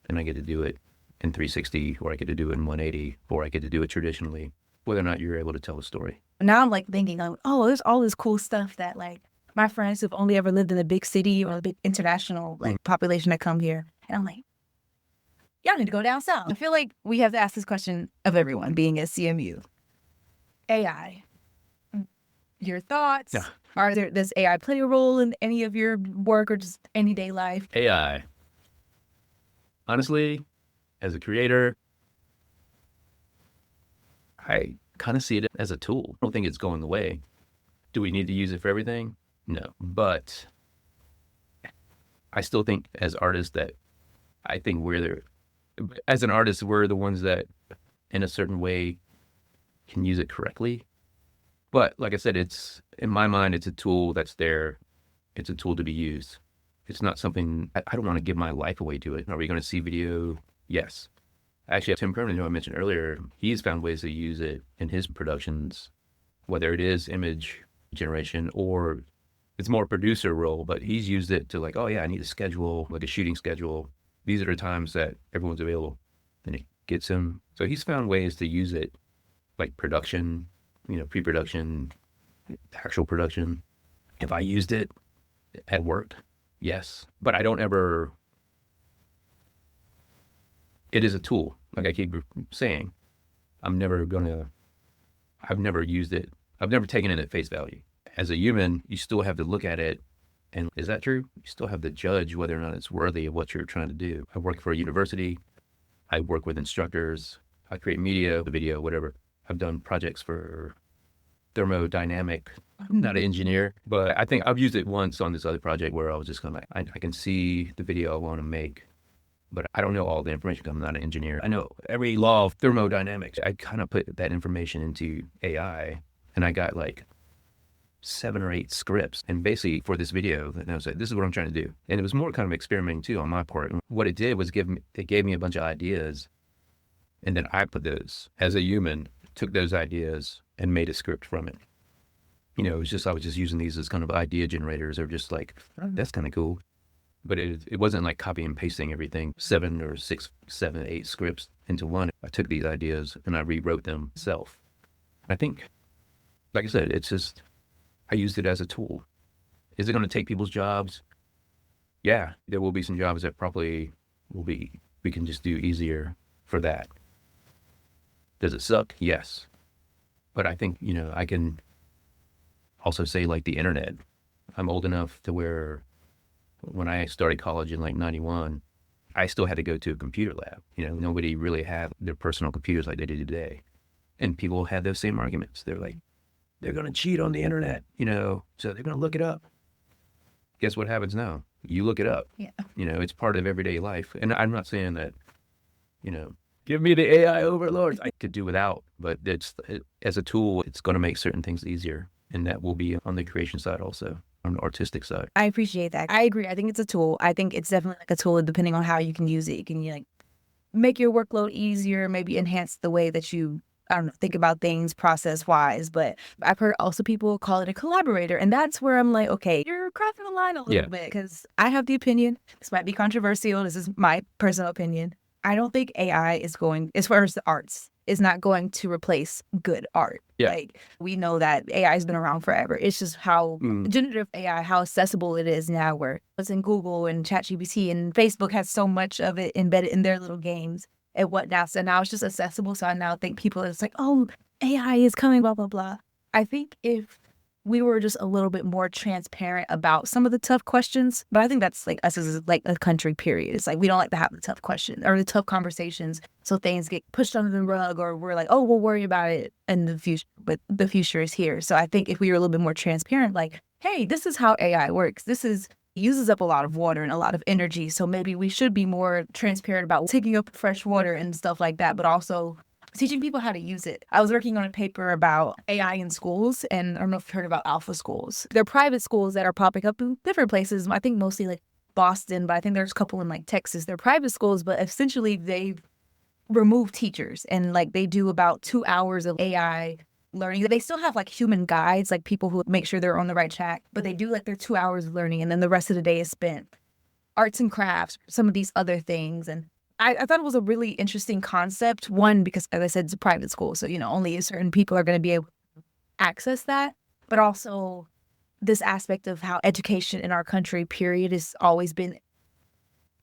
and I get to do it in 360, or I get to do it in 180, or I get to do it traditionally, whether or not you're able to tell a story. Now I'm like thinking, there's all this cool stuff that like my friends who've only ever lived in a big city or a big international like population that come here. And I'm like, y'all need to go down south. I feel like we have to ask this question of everyone being at CMU. AI. Your thoughts? Yeah. Does AI play a role in any of your work or just anyday life? AI. Honestly, as a creator, I kind of see it as a tool. I don't think it's going away. Do we need to use it for everything? No. But I still think as artists that I think as an artist, we're the ones that in a certain way can use it correctly. But like I said, in my mind, it's a tool that's there. It's a tool to be used. It's not something, I don't want to give my life away to it. Are we going to see video? Yes. Actually, Tim Kerman, who I mentioned earlier, he's found ways to use it in his productions, whether it is image generation or it's more producer role, but he's used it to like, oh yeah, I need a schedule, like a shooting schedule. These are the times that everyone's available. And it gets him. So he's found ways to use it, like production, pre-production, actual production. If I used it at work, yes. But I don't ever, it is a tool. Like I keep saying, I've never used it. I've never taken it at face value. As a human, you still have to look at it. And is that true? You still have to judge whether or not it's worthy of what you're trying to do. I work for a university. I work with instructors. I create media, video, whatever. I've done projects for thermodynamic. I'm not an engineer, but I think I've used it once on this other project where I was just kind of like, I can see the video I want to make. but I don't know all the information 'cause I'm not an engineer. I know every law of thermodynamics. I kind of put that information into AI, and I got like 7 or 8 scripts. And basically for this video, and I was like, this is what I'm trying to do. And it was more kind of experimenting too on my part. And what it did was it gave me a bunch of ideas. And then I put those, as a human, took those ideas and made a script from it. I was just using these as kind of idea generators, or just like, oh, that's kind of cool. But it wasn't like copy and pasting everything, 7 or 6, 7, 8 scripts into one. I took these ideas and I rewrote them myself. I think, like I said, it's just, I used it as a tool. Is it going to take people's jobs? Yeah, there will be some jobs that probably we can just do easier for that. Does it suck? Yes. But I think, I can also say like the internet. I'm old enough to where when I started college in like 91, I still had to go to a computer lab. Nobody really had their personal computers like they do today. And people had those same arguments. They're like, they're going to cheat on the internet, so they're going to look it up. Guess what happens now? You look it up. Yeah. It's part of everyday life. And I'm not saying that, give me the AI overlords. I could do without, but as a tool, it's going to make certain things easier. And that will be on the creation side also, on the artistic side. I appreciate that. I agree. I think it's a tool. I think it's definitely like a tool depending on how you can use it. You can like make your workload easier, maybe enhance the way that you, I don't know, think about things process wise. But I've heard also people call it a collaborator. And that's where I'm like, okay, you're crossing the line a little bit, because I have the opinion. This might be controversial. This is my personal opinion. I don't think AI is going, as far as the arts, is not going to replace good art. Yeah. Like, we know that AI has been around forever. It's just how generative AI, how accessible it is now, where it's in Google and ChatGPT, and Facebook has so much of it embedded in their little games and whatnot. So now it's just accessible. So I now think people are just like, oh, AI is coming, blah, blah, blah. I think if we were just a little bit more transparent about some of the tough questions, but I think that's like us as like a country, period. It's like we don't like to have the tough questions or the tough conversations, so things get pushed under the rug, or we're like, oh, we'll worry about it in the future, but the future is here. So I think if we were a little bit more transparent, like, hey, this is how AI works. Uses up a lot of water and a lot of energy. So maybe we should be more transparent about taking up fresh water and stuff like that, but also teaching people how to use it. I was working on a paper about AI in schools, and I don't know if you've heard about alpha schools. They're private schools that are popping up in different places. I think mostly like Boston, but I think there's a couple in like Texas. They're private schools, but essentially they remove teachers, and like they do about 2 hours of AI learning. They still have like human guides, like people who make sure they're on the right track, but they do like their 2 hours of learning, and then the rest of the day is spent arts and crafts, some of these other things. And I thought it was a really interesting concept. One, because as I said, it's a private school, so only certain people are going to be able to access that. But also this aspect of how education in our country, period, has always been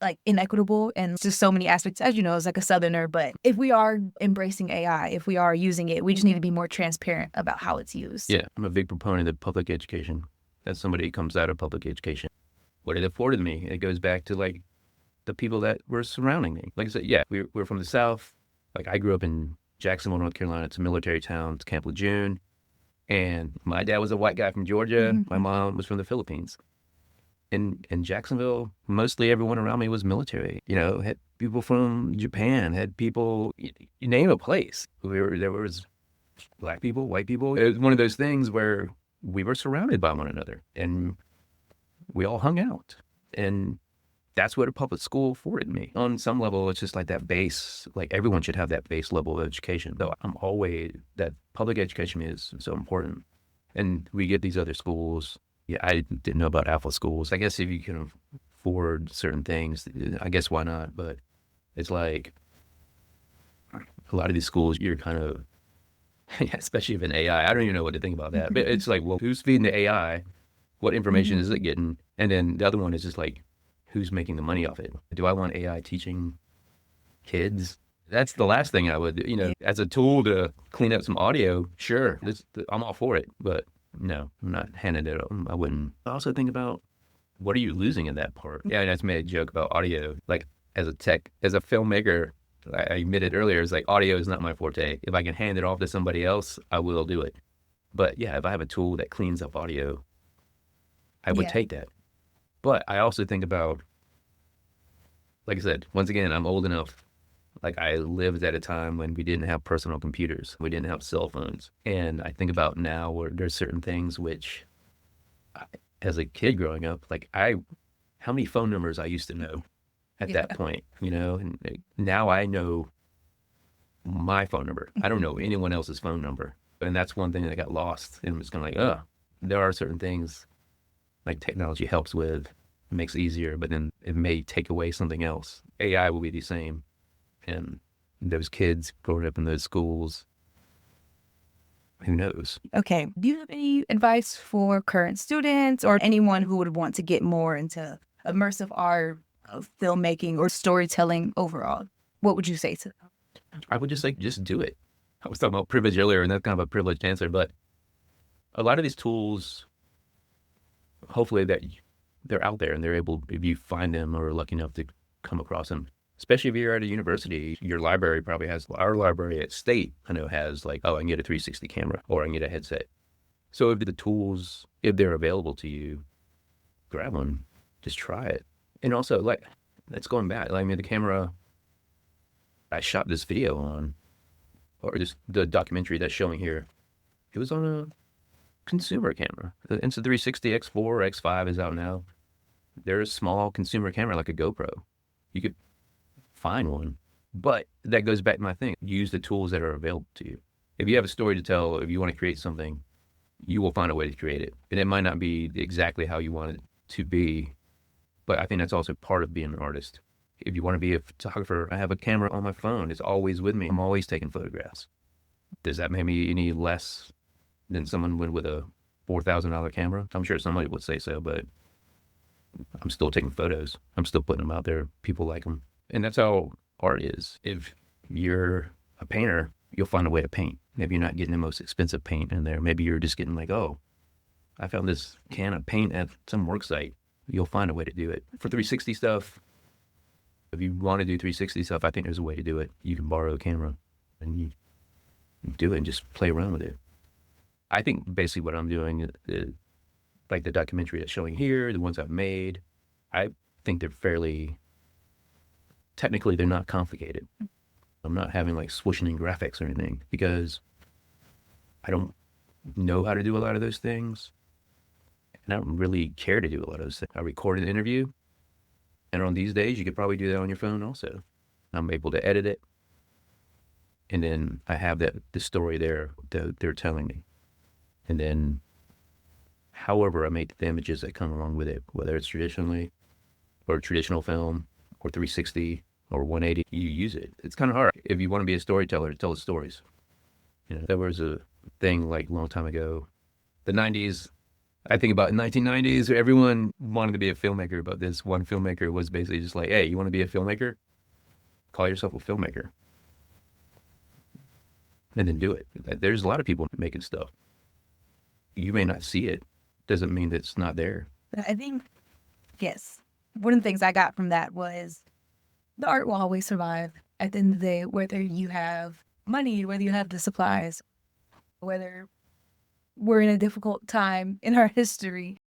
like inequitable, and just so many aspects, as you know, as like a Southerner. But if we are embracing AI, if we are using it, we just need to be more transparent about how it's used. Yeah, I'm a big proponent of public education. As somebody who comes out of public education, what it afforded me, it goes back to like the people that were surrounding me. Like I said, yeah, we're from the South. Like I grew up in Jacksonville, North Carolina. It's a military town. It's Camp Lejeune. And my dad was a white guy from Georgia. My mom was from the Philippines. In Jacksonville, mostly everyone around me was military. Had people from Japan, had people, you name a place. There was black people, white people. It was one of those things where we were surrounded by one another, and we all hung out. And that's what a public school afforded me. On some level, it's just like that base, like everyone should have that base level of education. Though I'm always, that public education is so important. And we get these other schools. Yeah, I didn't know about alpha schools. I guess if you can afford certain things, I guess why not? But it's like a lot of these schools, you're kind of, especially if in AI, I don't even know what to think about that. But it's like, well, who's feeding the AI? What information is it getting? And then the other one is just like, who's making the money off it? Do I want AI teaching kids? That's the last thing I would, as a tool to clean up some audio. Sure, I'm all for it, but no, I'm not handing it over. I wouldn't. I also think about, what are you losing in that part? Yeah, and I just made a joke about audio. Like as a filmmaker, I admitted earlier, it's like audio is not my forte. If I can hand it off to somebody else, I will do it. But yeah, if I have a tool that cleans up audio, I would take that. But I also think about Like I said, once again, I'm old enough. Like I lived at a time when we didn't have personal computers, we didn't have cell phones, and I think about now where there's certain things which, I, as a kid growing up, how many phone numbers I used to know at Yeah. that point, and now I know my phone number. I don't know anyone else's phone number, and that's one thing that got lost. And it's kind of like, there are certain things like technology helps with, makes it easier, but then it may take away something else. AI will be the same. And those kids growing up in those schools, who knows? Okay. Do you have any advice for current students or anyone who would want to get more into immersive art, filmmaking, or storytelling overall? What would you say to them? I would just say, just do it. I was talking about privilege earlier, and that's kind of a privileged answer, but a lot of these tools, hopefully they're out there and they're able, if you find them or are lucky enough to come across them, especially if you're at a university, your library probably has, our library at State, I know has like, oh, I can get a 360 camera or I can get a headset. So if the tools, if they're available to you, grab one, just try it. And also like, that's going back. Like, I mean, the camera I shot this video on, or just the documentary that's showing here, it was on a consumer camera. The Insta360 X4 or X5 is out now. There's a small consumer camera like a GoPro. You could find one. But that goes back to my thing. Use the tools that are available to you. If you have a story to tell, if you want to create something, you will find a way to create it. And it might not be exactly how you want it to be, but I think that's also part of being an artist. If you want to be a photographer, I have a camera on my phone. It's always with me. I'm always taking photographs. Does that make me any less than someone with a $4,000 camera? I'm sure somebody would say so, but I'm still taking photos. I'm still putting them out there. People like them. And that's how art is. If you're a painter, you'll find a way to paint. Maybe you're not getting the most expensive paint in there. Maybe you're just getting like, oh, I found this can of paint at some work site. You'll find a way to do it. For 360 stuff, if you want to do 360 stuff, I think there's a way to do it. You can borrow a camera and you do it and just play around with it. I think basically what I'm doing, like the documentary that's showing here, the ones I've made, I think they're fairly, technically they're not complicated. I'm not having like swooshing graphics or anything because I don't know how to do a lot of those things. And I don't really care to do a lot of those things. I recorded an interview, and on these days, you could probably do that on your phone also. I'm able to edit it, and then I have the story there that they're telling me. And then however I make the images that come along with it, whether it's traditional film or 360 or 180, you use it. It's kind of hard. If you want to be a storyteller, to tell the stories. There was a thing like a long time ago, the 90s, I think about 1990s, everyone wanted to be a filmmaker, but this one filmmaker was basically just like, hey, you want to be a filmmaker? Call yourself a filmmaker. And then do it. There's a lot of people making stuff. You may not see it. Doesn't mean that it's not there. I think, yes. One of the things I got from that was the art will always survive at the end of the day, whether you have money, whether you have the supplies, whether we're in a difficult time in our history,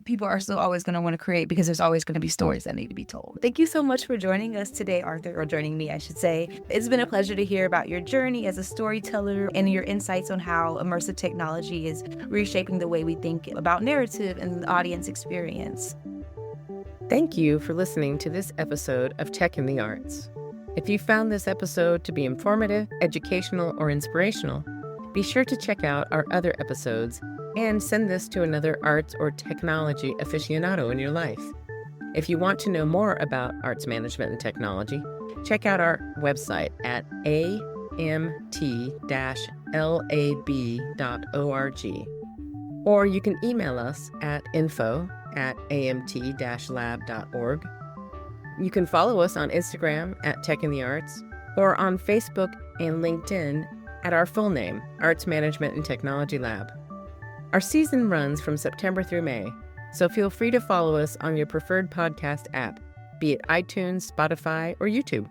people are still always going to want to create because there's always going to be stories that need to be told. Thank you so much for joining us today, Arthur, or joining me, I should say. It's been a pleasure to hear about your journey as a storyteller and your insights on how immersive technology is reshaping the way we think about narrative and the audience experience. Thank you for listening to this episode of Tech in the Arts. If you found this episode to be informative, educational, or inspirational, be sure to check out our other episodes and send this to another arts or technology aficionado in your life. If you want to know more about arts management and technology, check out our website at amt-lab.org. Or you can email us at info@amt-lab.org. You can follow us on Instagram at Tech in the Arts or on Facebook and LinkedIn at our full name, Arts Management and Technology Lab. Our season runs from September through May, so feel free to follow us on your preferred podcast app, be it iTunes, Spotify, or YouTube.